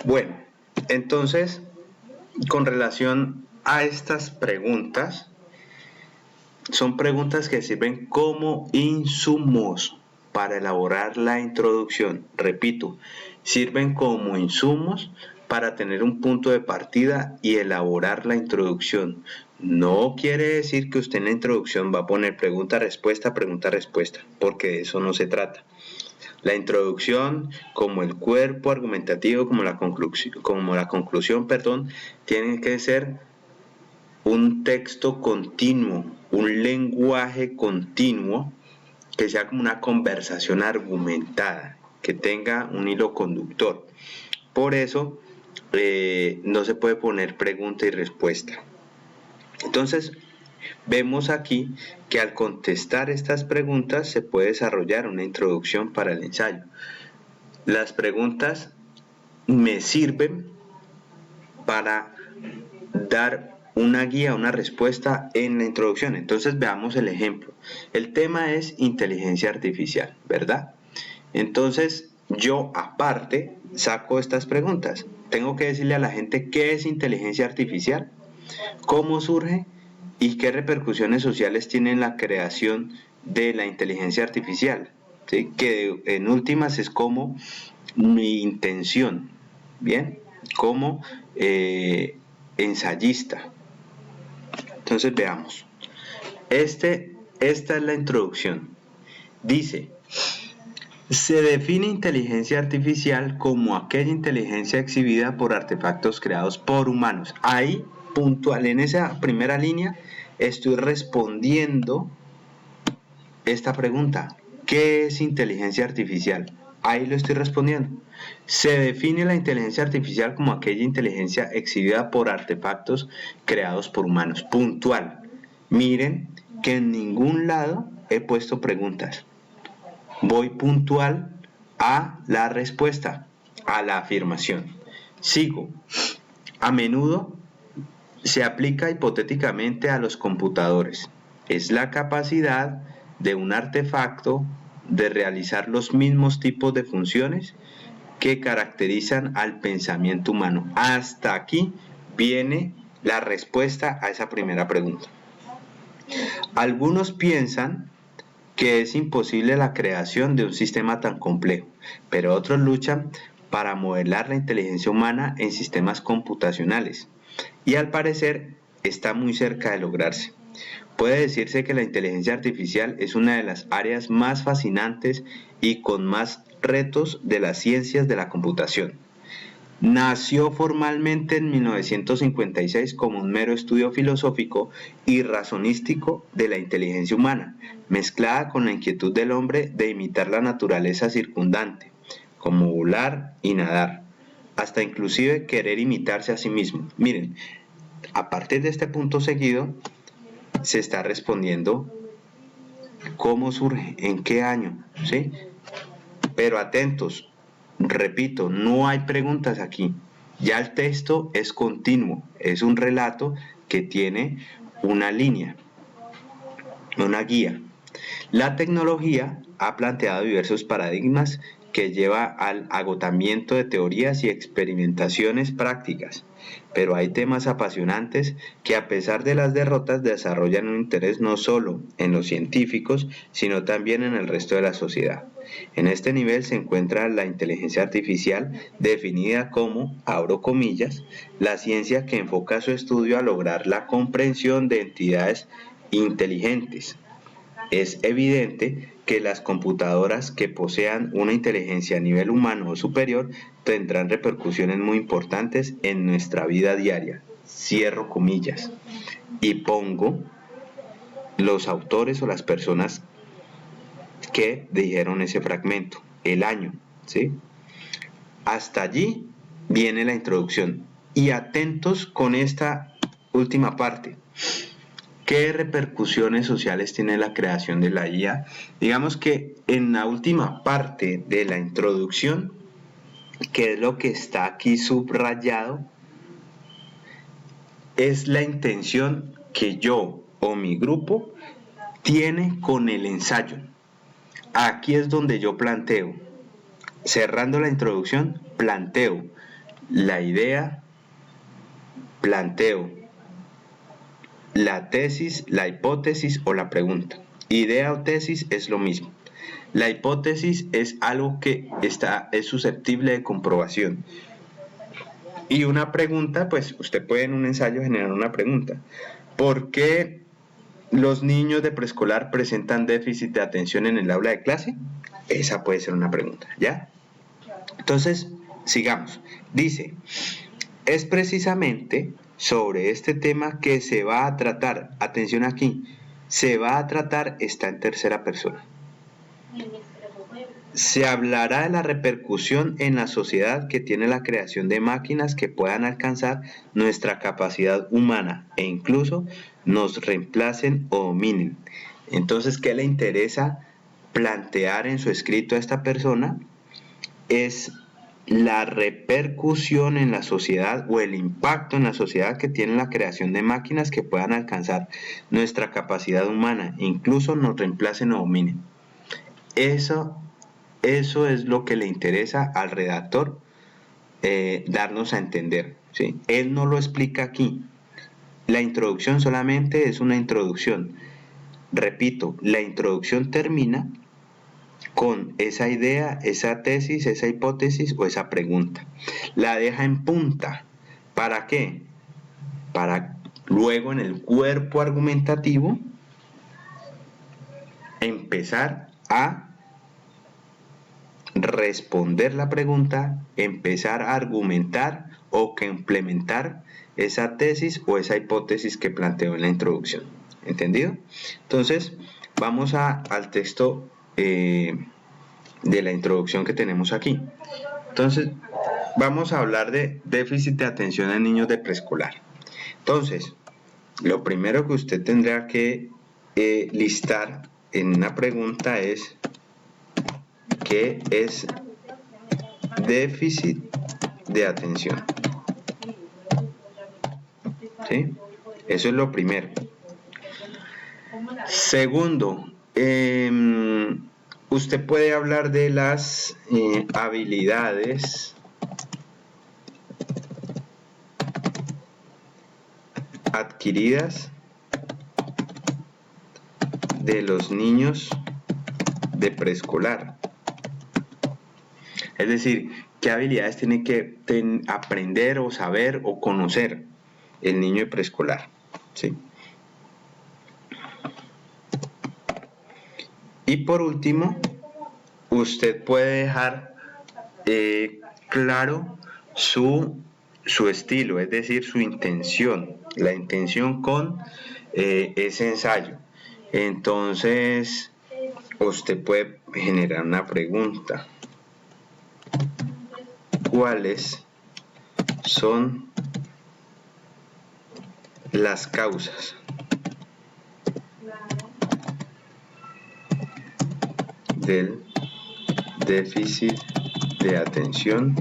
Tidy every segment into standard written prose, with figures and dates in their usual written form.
Bueno, entonces, con relación a estas preguntas, son preguntas que sirven como insumos para elaborar la introducción. Repito, sirven como insumos para tener un punto de partida y elaborar la introducción. No quiere decir que usted en la introducción va a poner pregunta-respuesta, porque de eso no se trata. La introducción, como el cuerpo argumentativo, como la conclusión, tiene que ser un texto continuo, un lenguaje continuo, que sea como una conversación argumentada, que tenga un hilo conductor. Por eso no se puede poner pregunta y respuesta. Entonces, vemos aquí que al contestar estas preguntas se puede desarrollar una introducción para el ensayo. Las preguntas me sirven para dar una guía, una respuesta en la introducción. Entonces veamos el ejemplo. El tema es inteligencia artificial, ¿verdad? Entonces yo aparte saco estas preguntas. Tengo que decirle a la gente qué es inteligencia artificial, cómo surge y qué repercusiones sociales tiene la creación de la inteligencia artificial, ¿sí? Que en últimas es como mi intención, ¿bien? Como ensayista. Entonces veamos. Esta es la introducción. Dice: se define inteligencia artificial como aquella inteligencia exhibida por artefactos creados por humanos. Ahí, puntual, en esa primera línea, estoy respondiendo esta pregunta. ¿Qué es inteligencia artificial? Ahí lo estoy respondiendo. Se define la inteligencia artificial como aquella inteligencia exhibida por artefactos creados por humanos. Puntual. Miren que en ningún lado he puesto preguntas. Voy puntual a la respuesta, a la afirmación. Sigo. A menudo se aplica hipotéticamente a los computadores. Es la capacidad de un artefacto de realizar los mismos tipos de funciones que caracterizan al pensamiento humano. Hasta aquí viene la respuesta a esa primera pregunta. Algunos piensan que es imposible la creación de un sistema tan complejo, pero otros luchan para modelar la inteligencia humana en sistemas computacionales, y al parecer está muy cerca de lograrse. Puede decirse que la inteligencia artificial es una de las áreas más fascinantes y con más retos de las ciencias de la computación. Nació formalmente en 1956 como un mero estudio filosófico y razonístico de la inteligencia humana, mezclada con la inquietud del hombre de imitar la naturaleza circundante, como volar y nadar, hasta inclusive querer imitarse a sí mismo. Miren, a partir de este punto seguido, se está respondiendo cómo surge, en qué año, ¿sí? Pero atentos, repito, no hay preguntas aquí. Ya el texto es continuo, es un relato que tiene una línea, una guía. La tecnología ha planteado diversos paradigmas que lleva al agotamiento de teorías y experimentaciones prácticas, pero hay temas apasionantes que a pesar de las derrotas desarrollan un interés no solo en los científicos, sino también en el resto de la sociedad. En este nivel se encuentra la inteligencia artificial, definida como, abro comillas, la ciencia que enfoca su estudio a lograr la comprensión de entidades inteligentes. Es evidente que las computadoras que posean una inteligencia a nivel humano o superior tendrán repercusiones muy importantes en nuestra vida diaria. Cierro comillas. Y pongo los autores o las personas que dijeron ese fragmento, el año, ¿sí? Hasta allí viene la introducción. Y atentos con esta última parte. ¿Qué repercusiones sociales tiene la creación de la IA? Digamos que en la última parte de la introducción, que es lo que está aquí subrayado, es la intención que yo o mi grupo tiene con el ensayo. Aquí es donde yo planteo cerrando la introducción, planteo la idea, planteo la tesis, la hipótesis o la pregunta. Idea o tesis es lo mismo. La hipótesis es algo que es susceptible de comprobación. Y una pregunta, pues usted puede en un ensayo generar una pregunta. ¿Por qué los niños de preescolar presentan déficit de atención en el aula de clase? Esa puede ser una pregunta, ¿ya? Entonces, sigamos. Dice, es precisamente sobre este tema que se va a tratar, atención aquí, se va a tratar, está en tercera persona. Se hablará de la repercusión en la sociedad que tiene la creación de máquinas que puedan alcanzar nuestra capacidad humana e incluso nos reemplacen o dominen. Entonces, ¿qué le interesa plantear en su escrito a esta persona? Es la repercusión en la sociedad o el impacto en la sociedad que tiene la creación de máquinas que puedan alcanzar nuestra capacidad humana e incluso nos reemplacen o dominen. Eso es lo que le interesa al redactor darnos a entender, ¿sí? Él no lo explica aquí. La introducción solamente es una introducción. Repito, la introducción termina con esa idea, esa tesis, esa hipótesis o esa pregunta. La deja en punta. ¿Para qué? Para luego en el cuerpo argumentativo empezar a responder la pregunta, empezar a argumentar o que implementar esa tesis o esa hipótesis que planteó en la introducción. ¿Entendido? Entonces, vamos al texto de la introducción que tenemos aquí. Entonces, vamos a hablar de déficit de atención en niños de preescolar. Entonces, lo primero que usted tendrá que listar en una pregunta es ¿qué es déficit de atención? ¿Sí? Eso es lo primero. Segundo, usted puede hablar de las habilidades adquiridas de los niños de preescolar. Es decir, qué habilidades tiene que aprender o saber o conocer el niño de preescolar, ¿sí? Y por último, usted puede dejar claro su estilo, es decir, su intención, la intención con ese ensayo. Entonces, usted puede generar una pregunta. ¿Cuáles son las causas del déficit de atención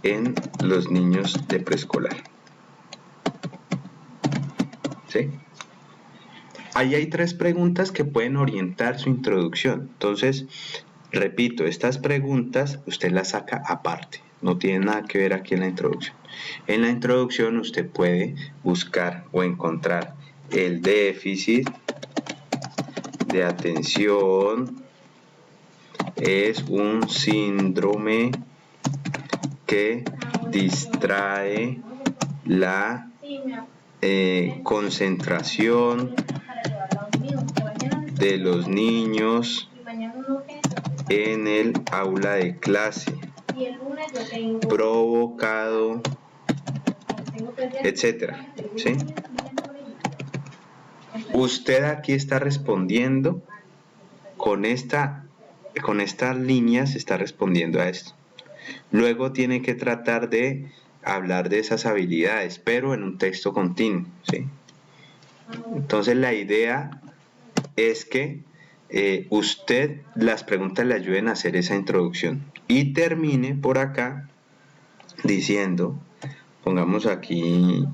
en los niños de preescolar? ¿Sí? Ahí hay tres preguntas que pueden orientar su introducción. Entonces, repito, estas preguntas usted las saca aparte, no tienen nada que ver aquí en la introducción. En la introducción usted puede buscar o encontrar el déficit de atención es un síndrome que distrae la concentración de los niños en el aula de clase, provocado, etcétera, ¿sí? Usted aquí está respondiendo con estas líneas, está respondiendo a esto. Luego tiene que tratar de hablar de esas habilidades, pero en un texto continuo, ¿sí? Entonces la idea es que usted las preguntas le ayuden a hacer esa introducción y termine por acá diciendo, pongamos aquí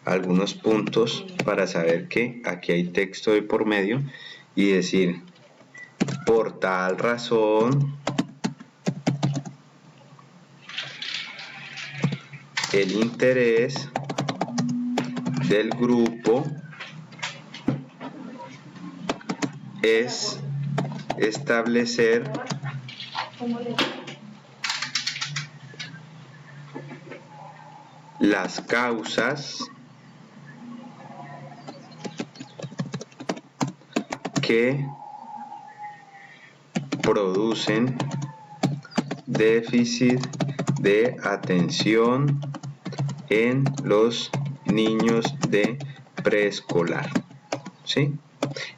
algunos puntos para saber que aquí hay texto de por medio y decir, por tal razón, el interés del grupo es establecer las causas que producen déficit de atención en los niños de preescolar. ¿Sí?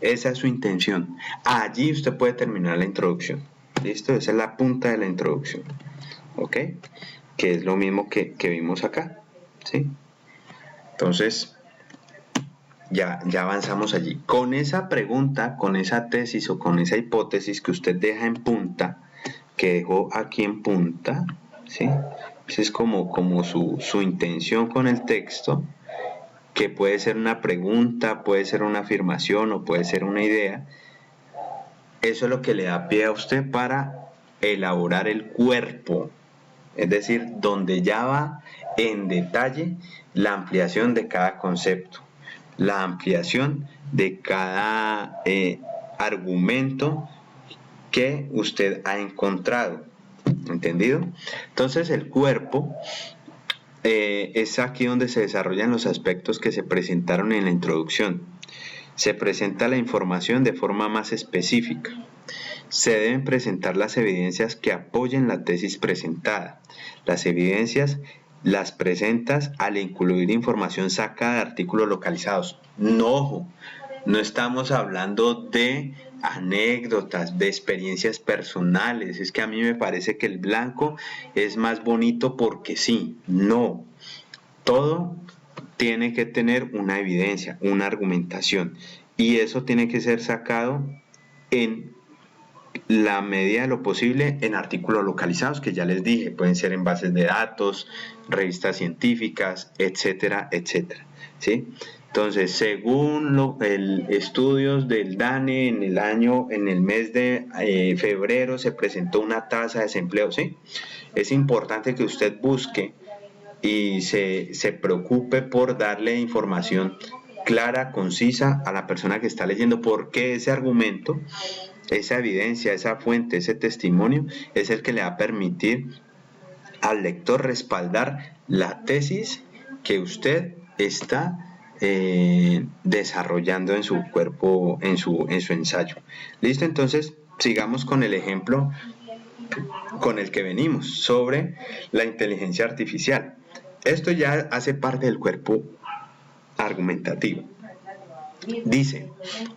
Esa es su intención. Allí usted puede terminar la introducción. ¿Listo? Esa es la punta de la introducción. ¿Ok? Que es lo mismo que vimos acá. ¿Sí? Entonces, ya avanzamos allí. Con esa pregunta, con esa tesis o con esa hipótesis que usted deja en punta, que dejó aquí en punta, ¿sí? Esa es como su intención con el texto, que puede ser una pregunta, puede ser una afirmación o puede ser una idea. Eso es lo que le da pie a usted para elaborar el cuerpo, es decir, donde ya va en detalle la ampliación de cada concepto, la ampliación de cada argumento que usted ha encontrado. ¿Entendido? Entonces el cuerpo es aquí donde se desarrollan los aspectos que se presentaron en la introducción. Se presenta la información de forma más específica. Se deben presentar las evidencias que apoyen la tesis presentada. Las evidencias las presentas al incluir información sacada de artículos localizados. No estamos hablando de anécdotas, de experiencias personales. Es que a mí me parece que el blanco es más bonito porque sí. No. Todo tiene que tener una evidencia, una argumentación. Y eso tiene que ser sacado en la medida de lo posible en artículos localizados, que ya les dije, pueden ser en bases de datos, revistas científicas, etcétera, etcétera. ¿Sí? Entonces, según estudios del DANE en el mes de febrero se presentó una tasa de desempleo, ¿sí? Es importante que usted busque y se preocupe por darle información clara, concisa a la persona que está leyendo, porque ese argumento, esa evidencia, esa fuente, ese testimonio es el que le va a permitir al lector respaldar la tesis que usted está desarrollando en su cuerpo, en su ensayo. ¿Listo? Entonces, sigamos con el ejemplo con el que venimos sobre la inteligencia artificial. Esto ya hace parte del cuerpo argumentativo. Dice,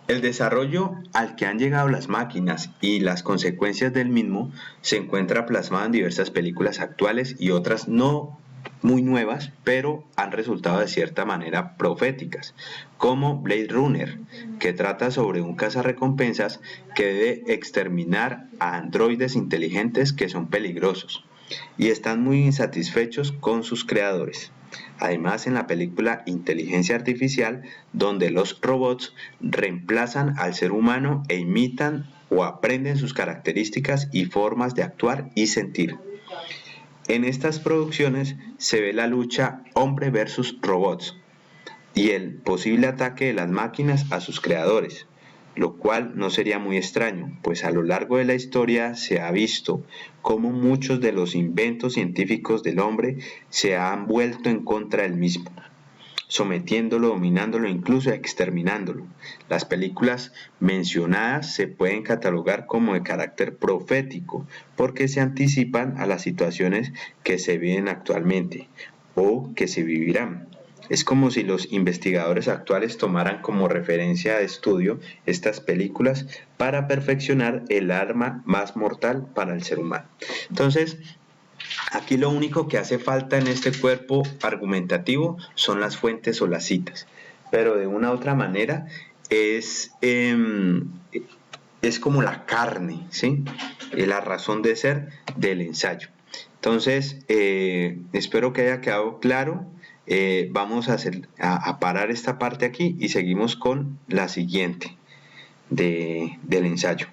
el desarrollo al que han llegado las máquinas y las consecuencias del mismo se encuentra plasmado en diversas películas actuales y otras no muy nuevas, pero han resultado de cierta manera proféticas, como Blade Runner, que trata sobre un cazarrecompensas que debe exterminar a androides inteligentes que son peligrosos y están muy insatisfechos con sus creadores. Además, en la película Inteligencia Artificial, donde los robots reemplazan al ser humano e imitan o aprenden sus características y formas de actuar y sentir. En estas producciones se ve la lucha hombre versus robots y el posible ataque de las máquinas a sus creadores, lo cual no sería muy extraño, pues a lo largo de la historia se ha visto cómo muchos de los inventos científicos del hombre se han vuelto en contra del mismo, sometiéndolo, dominándolo e incluso exterminándolo. Las películas mencionadas se pueden catalogar como de carácter profético porque se anticipan a las situaciones que se viven actualmente o que se vivirán. Es como si los investigadores actuales tomaran como referencia de estudio estas películas para perfeccionar el arma más mortal para el ser humano. Entonces, aquí lo único que hace falta en este cuerpo argumentativo son las fuentes o las citas, pero de una u otra manera es como la carne, ¿sí? La razón de ser del ensayo. Entonces, espero que haya quedado claro. Vamos a parar esta parte aquí y seguimos con la siguiente. del ensayo.